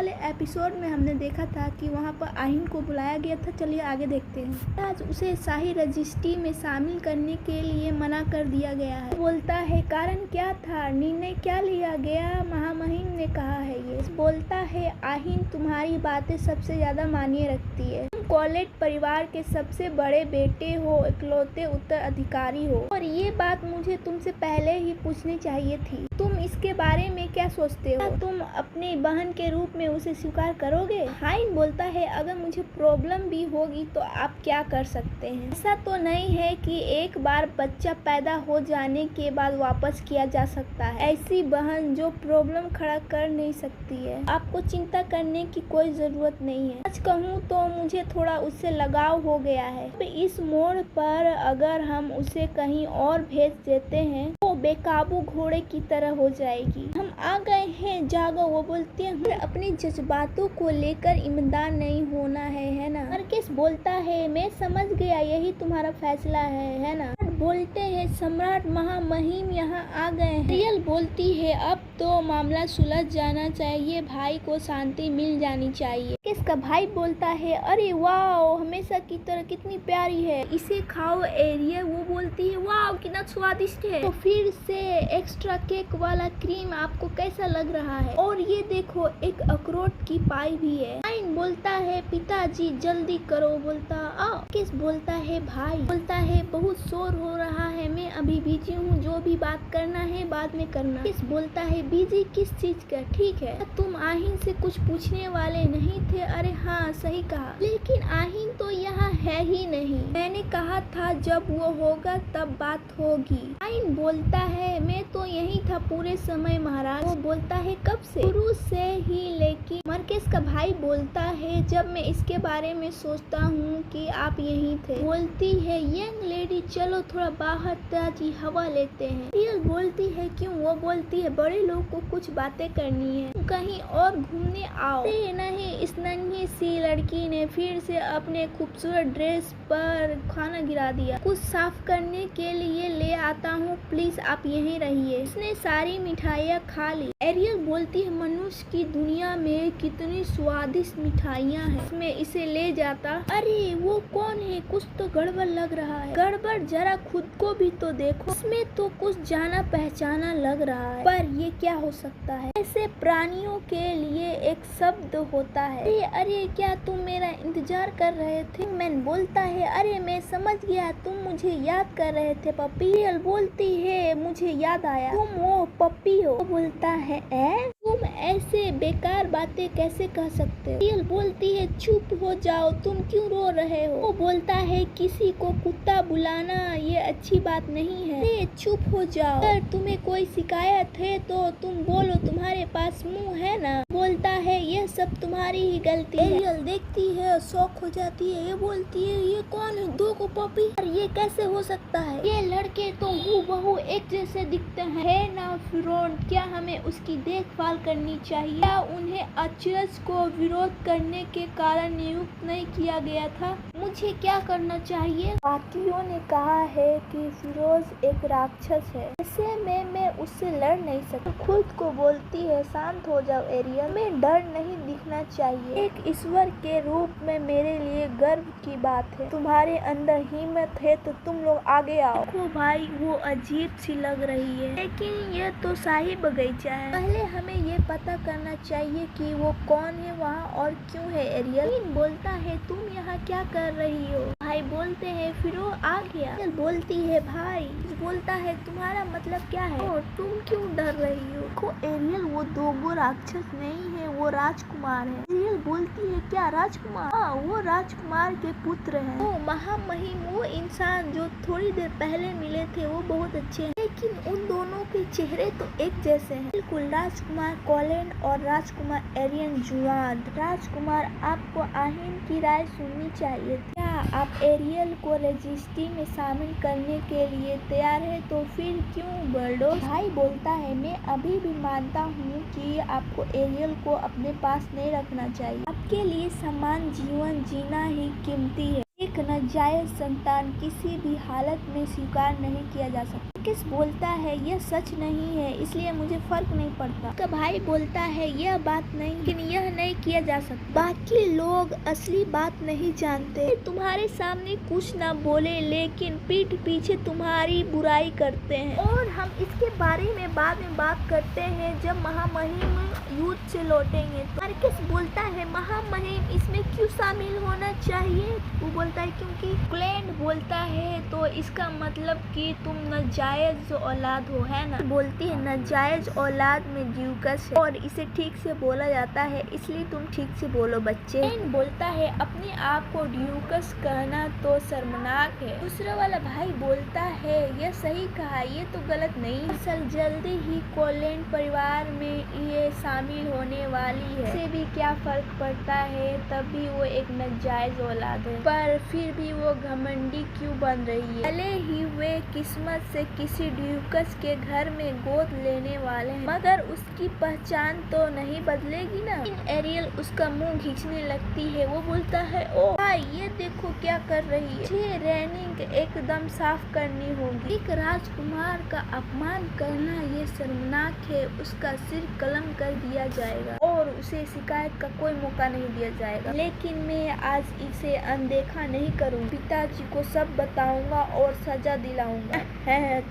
वाले एपिसोड में हमने देखा था कि वहाँ पर आहिन को बुलाया गया था। चलिए आगे देखते हैं। आज उसे शाही रजिस्ट्री में शामिल करने के लिए मना कर दिया गया है। बोलता है कारण क्या था, निर्णय क्या लिया गया, महामहिम ने कहा है। ये बोलता है आहिन तुम्हारी बातें सबसे ज्यादा मायने रखती है। तुम कॉलेज परिवार के सबसे बड़े बेटे हो, इकलौते उत्तराधिकारी हो, और ये बात मुझे तुमसे पहले ही पूछनी चाहिए थी। तुम इसके बारे में क्या सोचते हो? तुम अपनी बहन के रूप में उसे स्वीकार करोगे? आहिन बोलता है अगर मुझे प्रॉब्लम भी होगी तो आप क्या कर सकते हैं? ऐसा तो नहीं है कि एक बार बच्चा पैदा हो जाने के बाद वापस किया जा सकता है। ऐसी बहन जो प्रॉब्लम खड़ा कर नहीं सकती है। आपको चिंता करने की कोई जरूरत नहीं है। सच कहूँ तो मुझे थोड़ा उससे लगाव हो गया है। अब इस मोड़ पर अगर हम उसे कहीं और भेज देते हैं तो बेकाबू घोड़े की तरह हो जाएगी। हम आ गए हैं, जागो, वो बोलती है। अपने जज्बातों को लेकर ईमानदार नहीं होना है ना? मार्केस बोलता है मैं समझ गया, यही तुम्हारा फैसला है ना? बोलते हैं सम्राट महामहिम यहाँ आ गए हैं। रियल बोलती है अब तो मामला सुलझ जाना चाहिए, भाई को शांति मिल जानी चाहिए। किसका भाई बोलता है अरे वाह, हमेशा की तरह कितनी प्यारी है, इसे खाओ एरियल। वो बोलती है वाह कितना स्वादिष्ट है। तो फिर से एक्स्ट्रा केक वाला क्रीम आपको कैसा लग रहा है? और ये देखो एक अखरोट की पाई भी है। आहिन बोलता है पिताजी जल्दी करो। बोलता किस बोलता है भाई बोलता है बहुत शोर हो रहा है, मैं अभी बिजी हूँ, जो भी बात करना है बाद में करना। किस बोलता है बिजी किस चीज का? ठीक है तुम आहिन से कुछ पूछने वाले नहीं थे? अरे हाँ सही कहा, लेकिन आहिन तो यहाँ है ही नहीं। मैंने कहा था जब वो होगा तब बात होगी। आहिन बोलता है मैं तो यही था पूरे समय महाराज। वो बोलता है कब से? शुरू से ही। लेकिन मार्केस का भाई बोलता है जब मैं इसके बारे में सोचता हूँ कि आप यहीं थे। बोलती है यंग लेडी चलो थोड़ा बाहर ताजी हवा लेते हैं। रियल बोलती है क्यों? वो बोलती है बड़े लोग को कुछ बातें करनी है, कहीं और घूमने आओ। नहीं, इस नन्ही सी लड़की ने फिर से अपने खूबसूरत ड्रेस पर खाना गिरा दिया। कुछ साफ करने के लिए ले आता हूँ, प्लीज आप यहीं रहिए। उसने सारी मिठाइयाँ खा ली। एरियल बोलती है मनुष्य की दुनिया में कितनी स्वादिष्ट मिठाइयाँ हैं, इसमें इसे ले जाता। अरे वो कौन है? कुछ तो गड़बड़ लग रहा है। गड़बड़? जरा खुद को भी तो देखो, इसमें तो कुछ जाना पहचाना लग रहा है, पर ये क्या हो सकता है? ऐसे प्राणियों के लिए एक शब्द होता है। अरे क्या तुम मेरा इंतजार कर रहे थे? मैन बोलता है अरे मैं समझ गया, तुम मुझे याद कर रहे थे पप्पी। रियल बोलती है मुझे याद आया, तुम वो पप्पी हो। वो बोलता है तुम ऐसे बेकार बातें कैसे कह सकते हो? रियल बोलती है चुप हो जाओ, तुम क्यों रो रहे हो? वो बोलता है किसी को कुत्ता बुलाना ये अच्छी बात नहीं है। अरे चुप हो जाओ, अगर तुम्हें कोई शिकायत है तो तुम बोलो, तुम्हारे पास मुंह है ना? बोलता है यह सब तुम्हारी ही गलती है। रियल देखती है शौक हो जाती है। ये बोलती है ये कौन है? दो को पपी, और ये कैसे हो सकता है? ये लड़के तो हूबहू एक जैसे दिखते हैं ना फिरौन, क्या हमें उसकी देखभाल करनी चाहिए? क्या उन्हें अचरज को विरोध करने के कारण नियुक्त नहीं किया गया था? मुझे क्या करना चाहिए? बाकियों ने कहा है कि फिरोज एक राक्षस है, ऐसे में मैं उससे लड़ नहीं सकती। खुद को बोलती है शांत हो जाओ एरियल, में डर नहीं दिखना चाहिए। एक ईश्वर के रूप में मेरे लिए गर्व की बात है। तुम्हारे अंदर हिम्मत है तो तुम लोग आगे आओ। देखो भाई वो अजीब सी लग रही है, लेकिन ये तो शाही बगीचा है। पहले हमें ये पता करना चाहिए कि वो कौन है वहाँ और क्यों है। एरियल बोलता है तुम यहाँ क्या कर रही हो? भाई बोलते हैं फिर वो आ गया। एरियल बोलती है भाई बोलता है तुम्हारा मतलब क्या है? और तुम क्यों डर रही हो? को एरियल वो दोगो राक्षस नहीं है, वो राजकुमार है। एरियल बोलती है क्या राजकुमार? हाँ वो राजकुमार के पुत्र हैं। वो महामहिम वो इंसान जो थोड़ी देर पहले मिले थे वो बहुत अच्छे हैं, लेकिन उन दोनों के चेहरे तो एक जैसे हैं। बिल्कुल राजकुमार कॉलेन और राजकुमार एरियन जुआन। राजकुमार आपको आहिन की राय सुननी चाहिए। क्या आप एरियल को रजिस्ट्री में शामिल करने के लिए तैयार है? तो फिर क्यों बर्डो? भाई बोलता है मैं अभी भी मानता हूँ कि आपको एरियल को अपने पास नहीं रखना चाहिए। आपके लिए समान जीवन जीना ही कीमती है। एक नाजायज संतान किसी भी हालत में स्वीकार नहीं किया जा सकता। किस बोलता है यह सच नहीं है इसलिए मुझे फर्क नहीं पड़ता। उसका भाई बोलता है यह बात नहीं, लेकिन यह नहीं किया जा सकता। बाकी लोग असली बात नहीं जानते। तुम्हारे सामने कुछ ना बोले लेकिन पीठ पीछे तुम्हारी बुराई करते हैं, और हम इसके बारे में बाद में बात करते हैं जब महामहिम युद्ध से लौटेंगे। तो मार्कस बोलता है महामहिम इसमें क्यों शामिल होना चाहिए? वो बोलता है क्योंकि क्लेंट बोलता है तो इसका मतलब कि तुम नाजायज औलाद हो, है ना? बोलती है नाजायज औलाद में ड्यूकस है और इसे ठीक से बोला जाता है इसलिए तुम ठीक से बोलो बच्चे। क्लेंट बोलता है अपने आप को ड्यूकस कहना तो शर्मनाक है। दूसरा वाला भाई बोलता है यह सही कहा, ये तो गलत नहीं। असल जल्दी ही क्लेंट परिवार में ये शामिल होने वाली है, इससे भी क्या फर्क पड़ता है, तब भी वो एक नाजायज औलाद है। पर फिर भी वो घमंडी क्यों बन रही है? भले ही वे किस्मत से किसी ड्यूकस के घर में गोद लेने वाले हैं, मगर उसकी पहचान तो नहीं बदलेगी ना। एरियल उसका मुंह खींचने लगती है। वो बोलता है ओ भाई ये देखो क्या कर रही है, मुझे रेनिंग एकदम साफ करनी होगी। एक राजकुमार का अपमान करना ये शर्मनाक है, उसका सिर कलम कर दिया जाएगा और उसे शिकायत का कोई मौका नहीं दिया जाएगा। लेकिन मैं आज इसे अनदेखा नहीं करूँ, पिताजी को सब बताऊंगा और सजा दिलाऊंगा।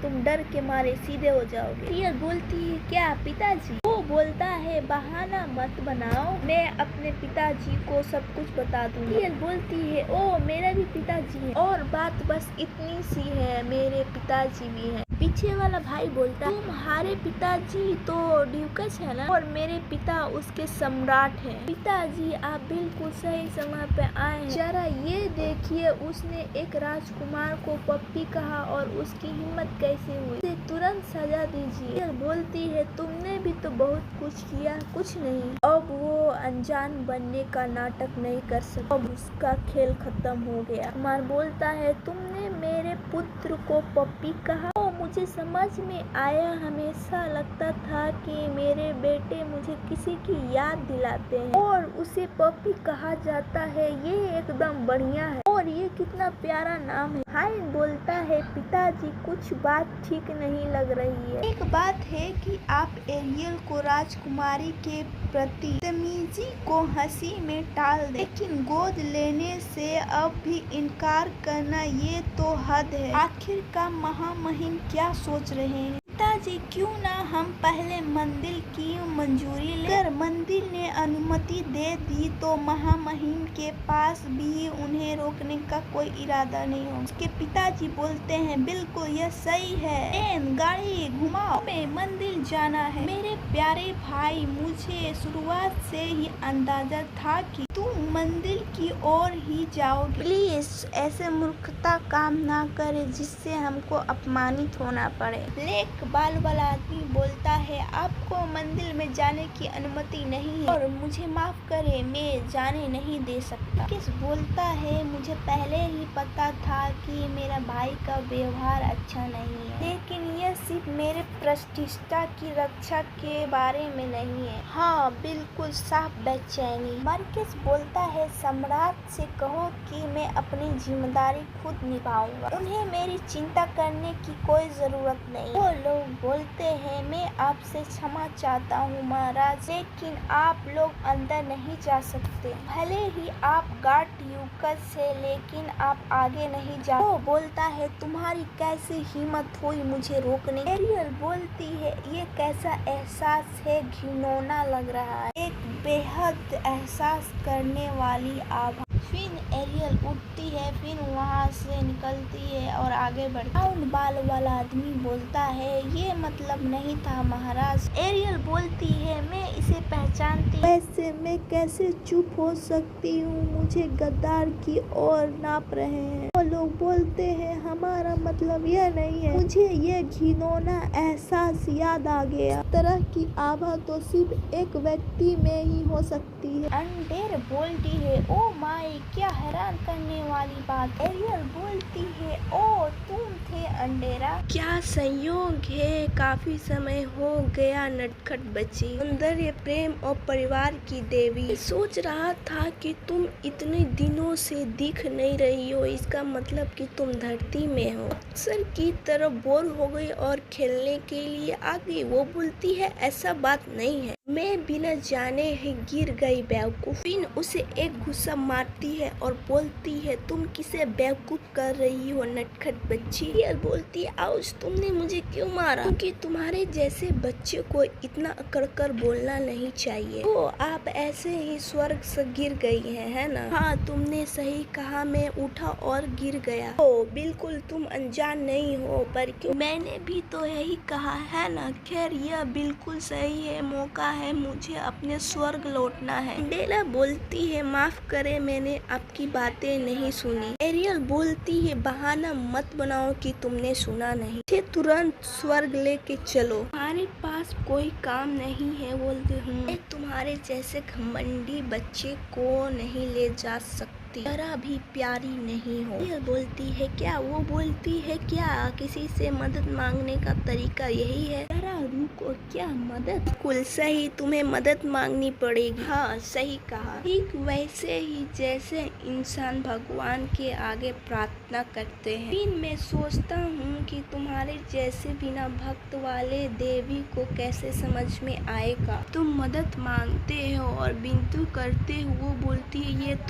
तुम डर के मारे सीधे हो जाओगे। रियल बोलती है क्या पिताजी? वो बोलता है बहाना मत बनाओ, मैं अपने पिताजी को सब कुछ बता दूंगी। रियल बोलती है ओ मेरा भी पिताजी है और बात बस इतनी सी है, मेरे पिताजी भी हैं। पीछे वाला भाई बोलता है तुम्हारे पिताजी तो ड्यूकस है ना, और मेरे पिता उसके सम्राट हैं। पिताजी आप बिल्कुल सही समय पे आए हैं। जरा ये देखिए उसने एक राजकुमार को पप्पी कहा और उसकी हिम्मत कैसे हुई, उसे तुरंत सजा दीजिए। बोलती है तुमने भी तो बहुत कुछ किया, कुछ नहीं, अब वो अनजान बनने का नाटक नहीं कर सकता, अब उसका खेल खत्म हो गया। कुमार बोलता है तुमने मेरे पुत्र को पप्पी कहा, मुझे समझ में आया, हमेशा लगता था कि मेरे बेटे मुझे किसी की याद दिलाते हैं और उसे पप्पी कहा जाता है, ये एकदम बढ़िया है और ये कितना प्यारा नाम है। हाइन बोलता है पिताजी कुछ बात ठीक नहीं लग रही है। एक बात है कि आप एरियल को राजकुमारी के प्रति तमीजी को हंसी में टाल दे, लेकिन गोद लेने से अब भी इनकार करना ये तो हद है। आखिर का महामहिम क्या सोच रहे हैं? पिताजी क्यों ना हम पहले मंदिर की मंजूरी ले, अगर मंदिर ने अनुमति दे दी तो महामहिम के पास भी उन्हें रोकने का कोई इरादा नहीं होगा। उसके पिताजी बोलते हैं बिल्कुल यह सही है, गाड़ी घुमाओ, हमें मंदिर जाना है। मेरे प्यारे भाई मुझे शुरुआत से ही अंदाजा था कि तुम मंदिर की ओर ही जाओगे, प्लीज ऐसे मूर्खता काम ना करे जिससे हमको अपमानित होना पड़े। ब्लैक बाल वाला आदमी बोलता है आपको मंदिर में जाने की अनुमति नहीं है और मुझे माफ करे, मैं जाने नहीं दे सकता। किस बोलता है मुझे पहले ही पता था कि मेरा भाई का व्यवहार अच्छा नहीं है, लेकिन यह सिर्फ मेरे प्रतिष्ठा की रक्षा के बारे में नहीं है। हाँ बिल्कुल साफ बेचैनी। मार्कस बोलता है सम्राट से कहो कि मैं अपनी जिम्मेदारी खुद निभाऊंगा, उन्हें मेरी चिंता करने की कोई जरूरत नहीं। वो लोग बोलते हैं मैं आपसे क्षमा चाहता हूँ महाराज, लेकिन आप लोग अंदर नहीं जा सकते, भले ही आप गार्ड ड्यूकस है लेकिन आप आगे नहीं जा। वो बोलता है तुम्हारी कैसी हिम्मत हुई मुझे रोकने। एरियल बोलती है ये कैसा एहसास है, घिनौना लग रहा है, एक बेहद एहसास करने वाली आभा। फिर एरियल उठती है, फिर वहाँ से निकलती है और आगे बढ़ती है। राउंड बाल वाला आदमी बोलता है ये मतलब नहीं था महाराज। एरियल बोलती है मैं इसे पहचानती हूँ, वैसे मैं कैसे चुप हो सकती हूँ, मुझे गद्दार की ओर नाप रहे हैं। वो लोग बोलते हैं हमारा मतलब यह नहीं है, मुझे ये घिनौना एहसास याद आ गया, तरह की आभा तो सिर्फ एक व्यक्ति में ही हो सकती है। अंडेर बोलती है ओ माय क्या हैरान करने वाली बात। एरियल बोलती है, ओ तुम थे अंडेरा, क्या संयोग है, काफी समय हो गया नटखट बच्ची, सौंदर्य प्रेम और परिवार की देवी। सोच रहा था कि तुम इतने दिनों से दिख नहीं रही हो, इसका मतलब कि तुम धरती में हो। अक्सर की तरह बोर हो गई और खेलने के लिए आ गई। वो बोलती है, ऐसा बात नहीं है, मैं बिना जाने ही गिर गई बेवकूफ। फिन उसे एक गुस्सा मारती है और बोलती है, तुम किसे बेवकूफ कर रही हो नटखट बच्ची। एरियल बोलती है, आउच, तुमने मुझे क्यों मारा? क्योंकि तुम्हारे जैसे बच्चे को इतना अकड़ कर बोलना नहीं चाहिए। ओ, आप ऐसे ही स्वर्ग से गिर गई हैं, है ना? हाँ, तुमने सही कहा, मैं उठा और गिर गया। ओ बिल्कुल, तुम अनजान नहीं हो, पर क्यों? मैंने भी तो यही कहा है ना। खैर, यह बिल्कुल सही है, मौका है मुझे अपने स्वर्ग लौटना है। अंडेला बोलती है, माफ करे, मैंने आपकी बातें नहीं सुनी। एरियल बोलती है, बहाना मत बनाओ कि तुमने सुना नहीं, मुझे तुरंत स्वर्ग लेके चलो। हमारे पास कोई काम नहीं है, बोलते हूँ, मैं तुम्हारे जैसे घमंडी बच्चे को नहीं ले जा सकती, जरा भी प्यारी नहीं हो। एरियल बोलती है, क्या? वो बोलती है, क्या किसी से मदद मांगने का तरीका यही है? जरा रुको, क्या मदद? बिल्कुल सही, तुम्हें मदद मांगनी पड़ेगी। हाँ, सही कहा, ठीक वैसे ही जैसे इंसान भगवान के आगे प्रार्थना करते हैं। फिर मैं सोचता हूँ कि तुम्हारे जैसे बिना भक्त वाले देवी को कैसे समझ में आएगा। तुम मदद मांगते हो और बिंतु करते हो। वो बोलती है, ये तो